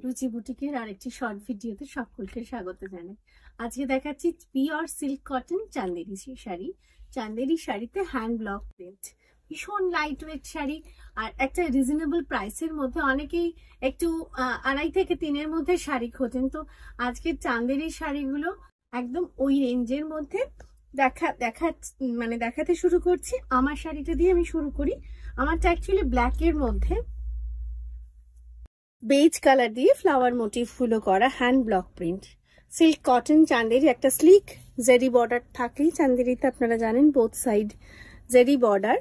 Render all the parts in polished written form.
রুচি বুটিকের আরেকটি শর্ট ভিডিওতে সকলকে স্বাগত জানাই। আজকে দেখাচ্ছি pure silk cotton Chanderi sari. Chanderi শাড়িতে হ্যান্ড ব্লক প্রিন্ট, ভীষণ লাইট ওয়েট শাড়ি আর একটা রিজনেবল প্রাইসের মধ্যে। অনেকেই একটু 2.5 থেকে 3-এর মধ্যে শাড়ি খোঁজেন, তো আজকের চান্দেরি শাড়িগুলো একদম ওই রেঞ্জের মধ্যে দেখাতে শুরু করছি। আমার শাড়িটা দিয়ে আমি শুরু করি। আমারটা অ্যাকচুয়ালি ব্ল্যাকের মধ্যে বেজ কালার দিয়ে ফ্লাওয়ার মোটিভ গুলো করা hand block print, silk cotton Chanderi. একটা স্লিক জেরি বর্ডার থাকেই চান্দেরিতে, আপনারা জানেন, both side Jerry border.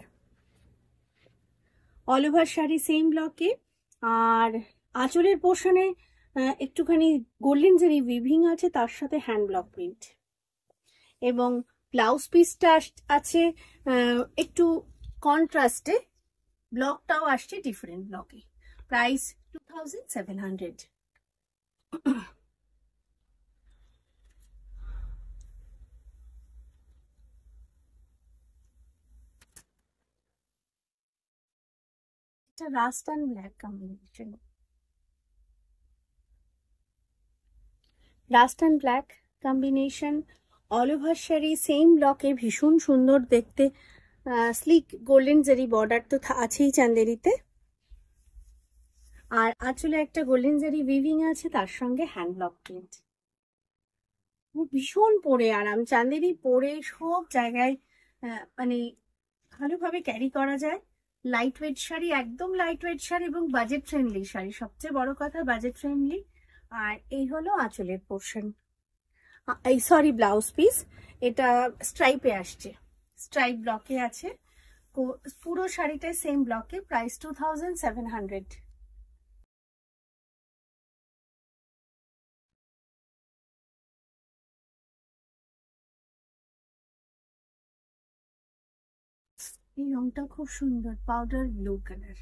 All over sari same ব্লকে, আর আঁচলের পোর্শনে একটুখানি গোল্ডেন জেরি উইভিং আছে, তার সাথে হ্যান্ড ব্লক প্রিন্ট। এবং ব্লাউজ পিসটা আছে একটু কন্ট্রাস্টে, ব্লকটাও আসছে ডিফারেন্ট ব্লকে। প্রাইস 2700। এটা rust and black combination, rust and black combination, all over sari same ব্লকে, ভীষণ সুন্দর দেখতে। স্লিক গোল্ডেন জেরি বর্ডার তো আছেই চান্দেরিতে, আর আঁচলে একটা গোল্ডেন জেরি উইভিং আছে, তার সঙ্গে হ্যান্ড ব্লক প্রিন্ট। ভীষণ পরে আরাম, চান্দেরি পরে সব জায়গায় ভালোভাবে ক্যারি করা যায়। লাইট ওয়েট শাড়ি, একদম লাইট ওয়েট শাড়ি এবং বাজেট ফ্রেন্ডলি শাড়ি, সবচেয়ে বড় কথা বাজেট ফ্রেন্ডলি। আর এই হলো আঁচলের পোর্শন, এই সরি ব্লাউজ পিস। এটা স্ট্রাইপে আসছে, স্ট্রাইপ ব্লকে আছে, পুরো শাড়িটাই সেম ব্লকে। প্রাইস 2700। এই রংটা খুব সুন্দর, powder blue colour.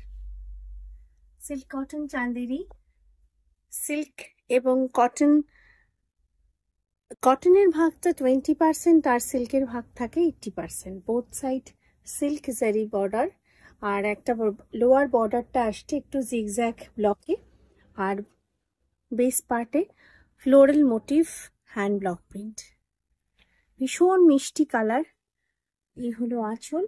Silk cotton Chanderi, silk এবং কটনের ভাগটা 20% আর সিল্কের ভাগ থাকে 80%। Both side silk zari border, আর একটা লোয়ার বর্ডারটা আসছে একটু জিগজ্যাগ ব্লকে, আর বেস পার্টে floral motif hand block print. ভীষণ মিষ্টি কালার। এই হলো আঁচল,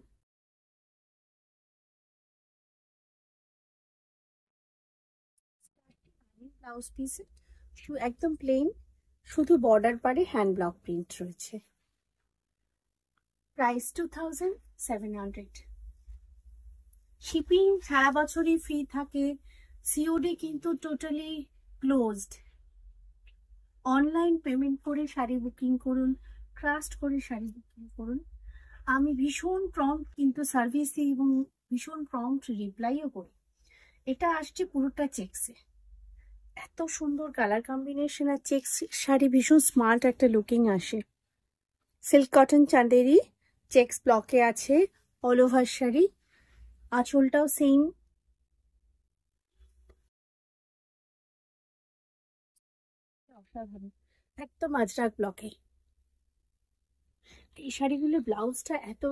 ব্লাউজ পিসে একদম প্লেন, শুধু বর্ডার পারে হ্যান্ড ব্লক প্রিন্ট রয়েছে। প্রাইস 2700। শিপিং সারা বছরই ফ্রি থাকে, সিওডি কিন্তু টোটালি ক্লোজড। অনলাইন পেমেন্ট করে শাড়ি বুকিং করুন, ট্রাস্ট করে শাড়ি বুকিং করুন। আমি ভীষণ প্রম্পট কিন্তু সার্ভিস দিই এবং ভীষণ প্রম্পট রিপ্লাইও করি। এটা আসছে পুরোটা চেক্সে, এত সুন্দর কালার কম্বিনেশন, আর চেক্স শাড়ি ভীষণ স্মার্ট একটা লুকিং আসে। সিল্ক কটন চান্দেরি চেক্স ব্লকে আছে, অল ওভার শাড়ি, আঁচলটাও সেম। অসাধারণ, একদম আজরাক ব্লকে। এই শাড়িগুলোর ব্লাউজটা এত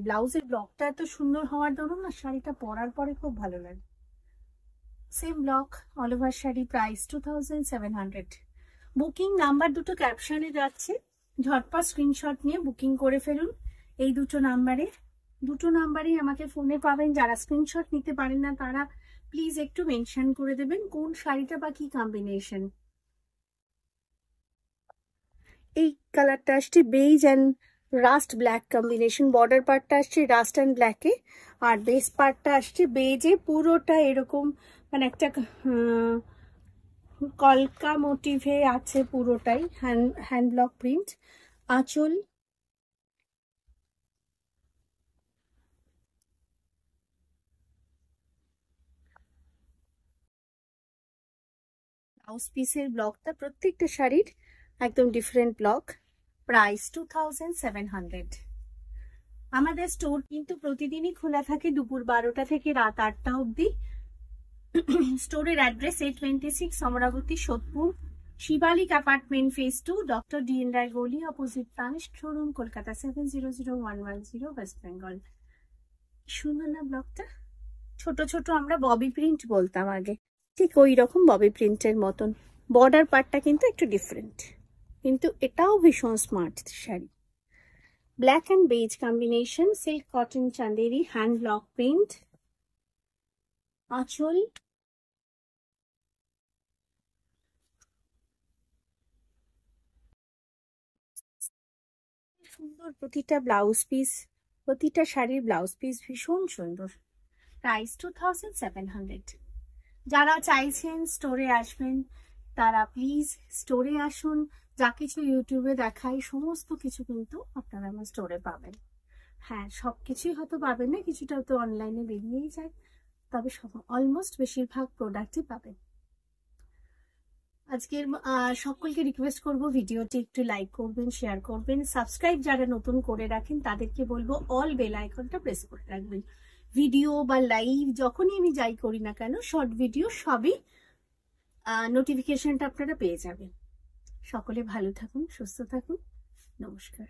ব্লাউজের ব্লকটা এত সুন্দর হওয়ার দরুন না, শাড়িটা পরার পরে খুব ভালো লাগে। Same block, all over sari. Price 2700। Booking number দুটো ক্যাপশনে যাচ্ছে, ঝটপট স্ক্রিনশট নিয়ে বুকিং করে ফেলুন। এই দুটো নাম্বারেই আমাকে ফোনে পাবেন। যারা স্ক্রিনশট নিতে পারেন না তারা প্লিজ একটু মেনশন করে দেবেন কোন শাড়িটা বা কি কম্বিনেশন। এই কালারটা আসছে beige and rust black combination, border পার্টটা আসছে রাস্ট অ্যান্ড ব্ল্যাকে, আর বেস পার্টটা আসছে বেজে। পুরোটা এরকম একটা কলকা মোটিভে আছে, পুরোটাই হ্যান্ড ব্লক প্রিন্ট। আঁচল, ব্লাউজ পিসের ব্লকটা প্রত্যেকটা শাড়ির একদম ডিফারেন্ট ব্লক। প্রাইস 2700। আমাদের স্টোর কিন্তু প্রতিদিনই খোলা থাকে দুপুর 12টা থেকে রাত 8টা অবধি। স্টোরের address 826 Amravati Sodepur, Shivalik apartment phase 2, doctor DN Roy গলি, অপোজিট তানিশ শোরুম, কলকাতা 700110, ওয়েস্ট বেঙ্গল। সুন্দর না ব্লকটা? ছোট ছোট আমরা ববি প্রিন্ট বলতাম আগে, ঠিক ওই রকম ববি প্রিন্টের মতন। বর্ডার পার্টটা কিন্তু একটু ডিফারেন্ট, কিন্তু এটাও ভীষণ smart sari. Black and beige combination, silk cotton Chanderi, hand block print. আঁচল, সুন্দর প্রতিটা ব্লাউজ পিস, প্রতিটা শাড়ির ব্লাউজ পিস ভীষণ সুন্দর। প্রাইস 2700। যারা চাইছেন স্টোরে আসবেন তারা প্লিজ স্টোরে আসুন। যা কিছু ইউটিউবে দেখাই সমস্ত কিছু কিন্তু আপনারা আমার স্টোরে পাবেন। হ্যাঁ, সব কিছুই হয়তো পাবেন না, কিছুটা তো অনলাইনে বেরিয়েই যায়, তবে সব অলমোস্ট বেশিরভাগ প্রোডাক্টই পাবেন। আজকের সকলকে রিকোয়েস্ট করব ভিডিওটি একটু লাইক করবেন, শেয়ার করবেন, সাবস্ক্রাইব যারা নতুন করে রাখেন তাদেরকে বলবো অল বেল আইকনটা প্রেস করে রাখবেন। ভিডিও বা লাইভ যখনই আমি যাই করি না কেন, শর্ট ভিডিও সবই নোটিফিকেশনটা আপনারা পেয়ে যাবেন। সকলে ভালো থাকুন, সুস্থ থাকুন, নমস্কার।